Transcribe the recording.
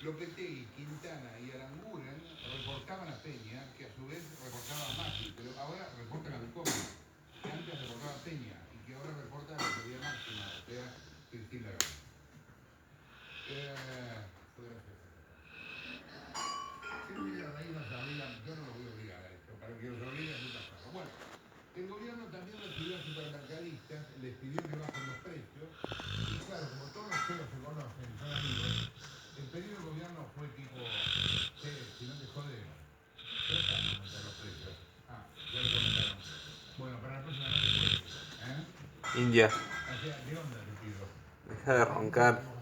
Lopetegui, Quintana y Aranguren reportaban a Peña, que a su vez reportaba a Macri, pero ahora reportan a Vicomi, que antes reportaba a Peña y que ahora reporta a la autoridad máxima, o sea, Cristina Lagarde. Si no hubiera ahí nos obligan, yo no lo voy a obligar a esto, para que los obliguen a otra cosa. Bueno, el gobierno también recibió a supermercadistas, les pidió que bajen los precios, y claro, como todos los ceros se conocen, son amigos, el pedido del gobierno fue tipo, si no te jodemos, pero para aumentar los precios. Ya lo comentaron. Bueno, para la próxima no te cuentes, ¿eh? India, O sea, ¿qué onda te pido? deja de roncar.